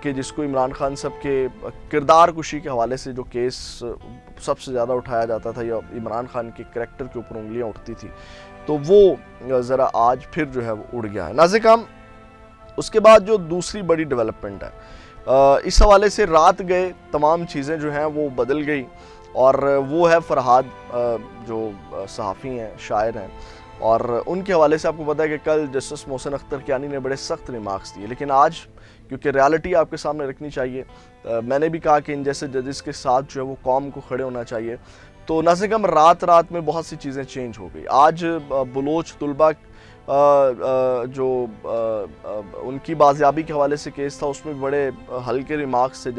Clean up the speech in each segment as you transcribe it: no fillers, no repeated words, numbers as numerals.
کہ جس کو عمران خان صاحب کے کردار کشی کے حوالے سے جو کیس سب سے زیادہ اٹھایا جاتا تھا یا عمران خان کے کریکٹر کے اوپر انگلیاں اٹھتی تھی، تو وہ ذرا آج پھر جو ہے وہ اڑ گیا ہے۔ ناظرین کرام، اس کے بعد جو دوسری بڑی ڈیولپمنٹ ہے، اس حوالے سے رات گئے تمام چیزیں جو ہیں وہ بدل گئی، اور وہ ہے فرحاد جو صحافی ہیں، شاعر ہیں، اور ان کے حوالے سے آپ کو پتہ ہے کہ کل جسٹس محسن اختر کیانی نے بڑے سخت ریمارکس دیے، لیکن آج کیونکہ ریالٹی آپ کے سامنے رکھنی چاہیے، میں نے بھی کہا کہ ان جیسے ججز کے ساتھ جو ہے وہ قوم کو کھڑے ہونا چاہیے، تو ناظرین کرام رات میں بہت سی چیزیں چینج ہو گئی۔ آج بلوچ طلبہ جو ان کی بازیابی کے حوالے سے کیس تھا، اس میں بڑے ہلکے ریمارکس سے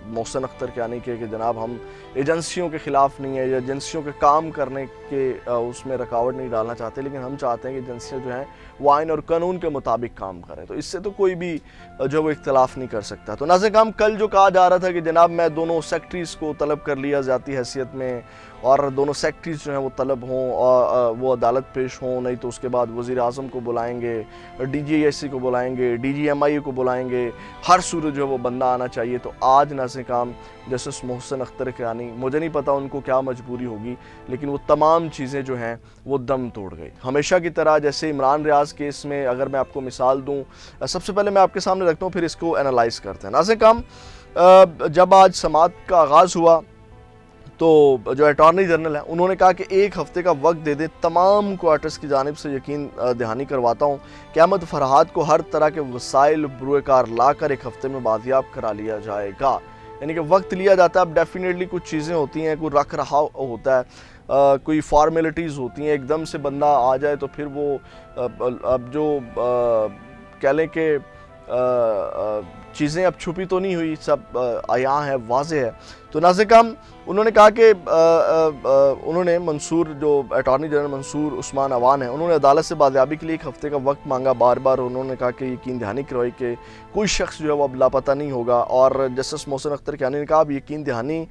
محسن اختر کیانی کے کہ جناب ہم ایجنسیوں کے خلاف نہیں ہیں یا ایجنسیوں کے کام کرنے کے اس میں رکاوٹ نہیں ڈالنا چاہتے، لیکن ہم چاہتے ہیں کہ ایجنسیاں جو ہیں وہ آئین اور قانون کے مطابق کام کریں، تو اس سے تو کوئی بھی جو وہ اختلاف نہیں کر سکتا۔ تو ناظرین کرام، کل جو کہا جا رہا تھا کہ جناب میں دونوں سیکٹریز کو طلب کر لیا ذاتی حیثیت میں، اور دونوں سیکٹریز جو ہیں وہ طلب ہوں اور وہ عدالت پیش ہوں، نہیں تو اس کے بعد وزیر اعظم کو بلائیں گے، ڈی جی ایس سی کو بلائیں گے، ڈی جی ایم آئی کو بلائیں گے، ہر صورت جو ہے وہ بندہ آنا چاہیے، تو آج ناظرین کرام جسٹس محسن اختر کیانی، مجھے نہیں پتا ان کو کیا مجبوری ہوگی، لیکن وہ تمام چیزیں جو ہیں وہ دم توڑ گئی۔ ہمیشہ کی طرح جیسے عمران ریاض کیس میں اگر میں آپ کو مثال دوں، سب سے پہلے میں آپ کے سامنے رکھتا ہوں، پھر اس کو انالائز کرتے ہیں۔ ناظرین کرام، جب آج سماعت کا آغاز ہوا تو جو اٹارنی جنرل ہیں انہوں نے کہا کہ 1 ہفتے کا وقت دے دیں، تمام کوارٹرز کی جانب سے یقین دہانی کرواتا ہوں کہ احمد فرحاد کو ہر طرح کے وسائل بروئے کار لا کر 1 ہفتے میں بازیاب کرا لیا جائے گا۔ یعنی کہ وقت لیا جاتا ہے، اب ڈیفینیٹلی کچھ چیزیں ہوتی ہیں، کوئی رکھ رہا ہوتا ہے، کوئی فارمیلٹیز ہوتی ہیں، ایک دم سے بندہ آ جائے تو پھر وہ اب جو کہہ لیں کہ چیزیں اب چھپی تو نہیں ہوئی، سب عیاں ہے، واضح ہے۔ تو ناظرین کرام، انہوں نے کہا کہ انہوں نے منصور جو اٹارنی جنرل منصور عثمان عوان ہیں، انہوں نے عدالت سے بازیابی کے لیے 1 ہفتے کا وقت مانگا، بار بار انہوں نے کہا کہ یقین دہانی کروائی کہ کوئی شخص جو ہے وہ اب لاپتہ نہیں ہوگا، اور جسٹس محسن اختر کیانی نے کہا اب یقین دہانی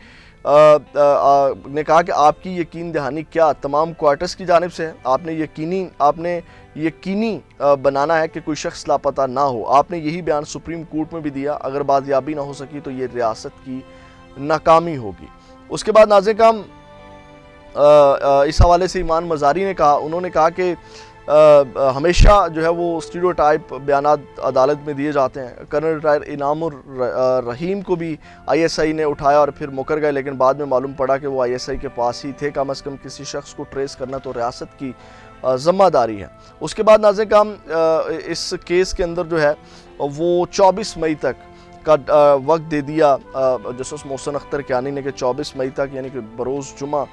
نے کہا کہ آپ کی یقین دہانی کیا تمام کوارٹرز کی جانب سے ہے، آپ نے یقینی بنانا ہے کہ کوئی شخص لاپتہ نہ ہو، آپ نے یہی بیان سپریم کورٹ میں بھی دیا، اگر بازیابی نہ ہو سکی تو یہ ریاست کی ناکامی ہوگی۔ اس کے بعد ناظرین کرام، اس حوالے سے ایمان مزاری نے کہا، انہوں نے کہا کہ ہمیشہ جو ہے وہ اسٹیریوٹائپ بیانات عدالت میں دیے جاتے ہیں، کرنل ریٹائر انعام الرحیم کو بھی آئی ایس آئی نے اٹھایا اور پھر مکر گئے، لیکن بعد میں معلوم پڑا کہ وہ آئی ایس آئی کے پاس ہی تھے، کم از کم کسی شخص کو ٹریس کرنا تو ریاست کی ذمہ داری ہے۔ اس کے بعد ناظرین کرام، اس کیس کے اندر جو ہے وہ 24 مئی تک کا وقت دے دیا جسٹس محسن اختر کیانی نے کہ 24 مئی تک، یعنی کہ بروز جمعہ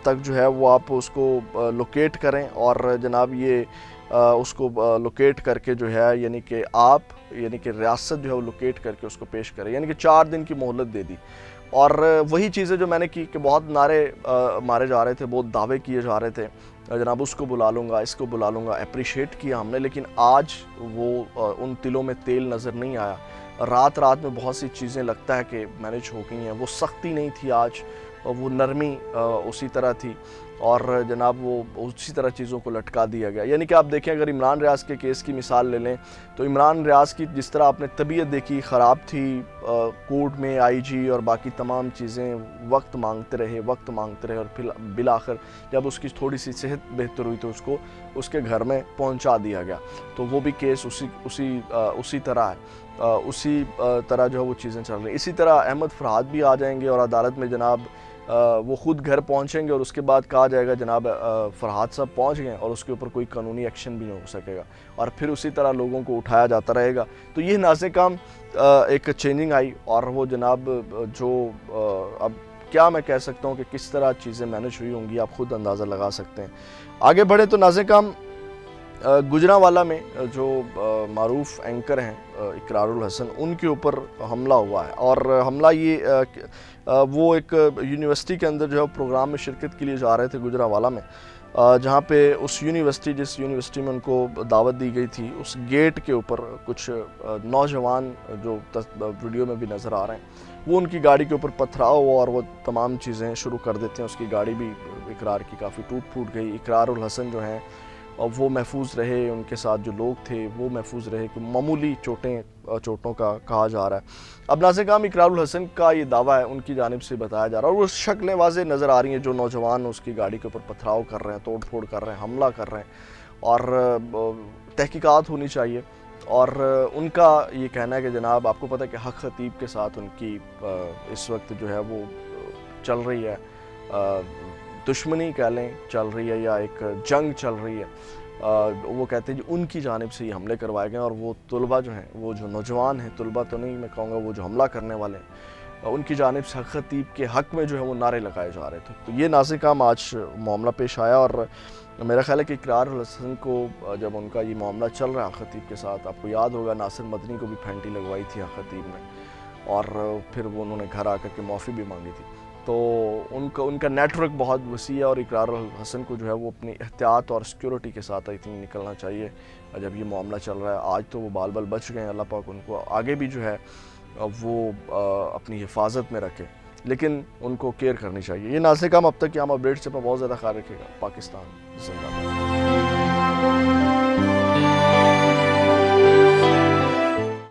تک جو ہے وہ آپ اس کو لوکیٹ کریں، اور جناب یہ اس کو لوکیٹ کر کے جو ہے یعنی کہ ریاست جو ہے وہ لوکیٹ کر کے اس کو پیش کرے، یعنی کہ 4 دن کی مہلت دے دی۔ اور وہی چیزیں جو میں نے کی کہ بہت نعرے مارے جا رہے تھے، بہت دعوے کیے جا رہے تھے، جناب اس کو بلا لوں گا، اس کو بلا لوں گا، اپریشیٹ کیا ہم نے، لیکن آج وہ ان تلوں میں تیل نظر نہیں آیا۔ رات میں بہت سی چیزیں لگتا ہے کہ مینیج ہو گئی ہیں، وہ سختی نہیں تھی آج، وہ نرمی اسی طرح تھی، اور جناب وہ اسی طرح چیزوں کو لٹکا دیا گیا۔ یعنی کہ آپ دیکھیں، اگر عمران ریاض کے کیس کی مثال لے لیں تو عمران ریاض کی جس طرح آپ نے طبیعت دیکھی، خراب تھی، کورٹ میں آئی جی اور باقی تمام چیزیں وقت مانگتے رہے، اور پھر بالآخر جب اس کی تھوڑی سی صحت بہتر ہوئی تو اس کو اس کے گھر میں پہنچا دیا گیا، تو وہ بھی کیس اسی طرح ہے، اسی طرح جو ہے وہ چیزیں چل رہی ہیں۔ اسی طرح احمد فرحاد بھی آ جائیں گے اور عدالت میں جناب وہ خود گھر پہنچیں گے، اور اس کے بعد کہا جائے گا جناب فرحاد صاحب پہنچ گئے، اور اس کے اوپر کوئی قانونی ایکشن بھی نہیں ہو سکے گا، اور پھر اسی طرح لوگوں کو اٹھایا جاتا رہے گا۔ تو یہ ناظرین کرام ایک چینجنگ آئی، اور وہ جناب جو اب کیا میں کہہ سکتا ہوں کہ کس طرح چیزیں مینیج ہوئی ہوں گی، آپ خود اندازہ لگا سکتے ہیں۔ آگے بڑھے تو ناظرین کرام، گجرانوالہ میں جو معروف اینکر ہیں اقرار الحسن، ان کے اوپر حملہ ہوا ہے، اور حملہ وہ ایک یونیورسٹی کے اندر جو ہے پروگرام میں شرکت کے لیے جا رہے تھے گجرانوالہ میں، جہاں پہ جس یونیورسٹی میں ان کو دعوت دی گئی تھی، اس گیٹ کے اوپر کچھ نوجوان جو ویڈیو میں بھی نظر آ رہے ہیں، وہ ان کی گاڑی کے اوپر پتھراؤ ہوا اور وہ تمام چیزیں شروع کر دیتے ہیں۔ اس کی گاڑی بھی اقرار کی کافی ٹوٹ پھوٹ گئی۔ اقرار الحسن جو ہیں اور وہ محفوظ رہے، ان کے ساتھ جو لوگ تھے وہ محفوظ رہے، کہ معمولی چوٹوں کا کہا جا رہا ہے۔ اب ناظرین کرام، اقرار الحسن کا یہ دعویٰ ہے، ان کی جانب سے بتایا جا رہا ہے، اور وہ شکلیں واضح نظر آ رہی ہیں، جو نوجوان اس کی گاڑی کے اوپر پتھراؤ کر رہے ہیں، توڑ پھوڑ کر رہے ہیں، حملہ کر رہے ہیں، اور تحقیقات ہونی چاہیے۔ اور ان کا یہ کہنا ہے کہ جناب آپ کو پتہ ہے کہ حق خطیب کے ساتھ ان کی اس وقت جو ہے وہ چل رہی ہے، دشمنی کہہ لیں چل رہی ہے، یا ایک جنگ چل رہی ہے۔ وہ کہتے ہیں کہ ان کی جانب سے یہ حملے کروائے گئے، اور وہ طلبہ جو ہیں، وہ جو نوجوان ہیں، طلبہ تو نہیں میں کہوں گا، وہ جو حملہ کرنے والے ہیں، ان کی جانب سے حق خطیب کے حق میں جو ہے وہ نعرے لگائے جا رہے تھے۔ تو یہ ناظرین کرام آج معاملہ پیش آیا، اور میرا خیال ہے کہ اقرار الحسن کو جب ان کا یہ معاملہ چل رہا ہے حق خطیب کے ساتھ، آپ کو یاد ہوگا ناصر مدنی کو بھی پھینٹی لگوائی تھی حق خطیب نے، اور پھر وہ انہوں نے گھر آ کر کے معافی بھی مانگی تھی۔ تو ان کا نیٹ ورک بہت وسیع ہے، اور اقرار الحسن کو جو ہے وہ اپنی احتیاط اور سیکیورٹی کے ساتھ نکلنا چاہیے جب یہ معاملہ چل رہا ہے۔ آج تو وہ بال بال بچ گئے ہیں، اللہ پاک ان کو آگے بھی جو ہے وہ اپنی حفاظت میں رکھے، لیکن ان کو کیئر کرنی چاہیے۔ یہ ناظرین کرام اب تک کی عام اپڈیٹ سے اپنا بہت زیادہ خیال رکھے گا۔ پاکستان زندہ باد۔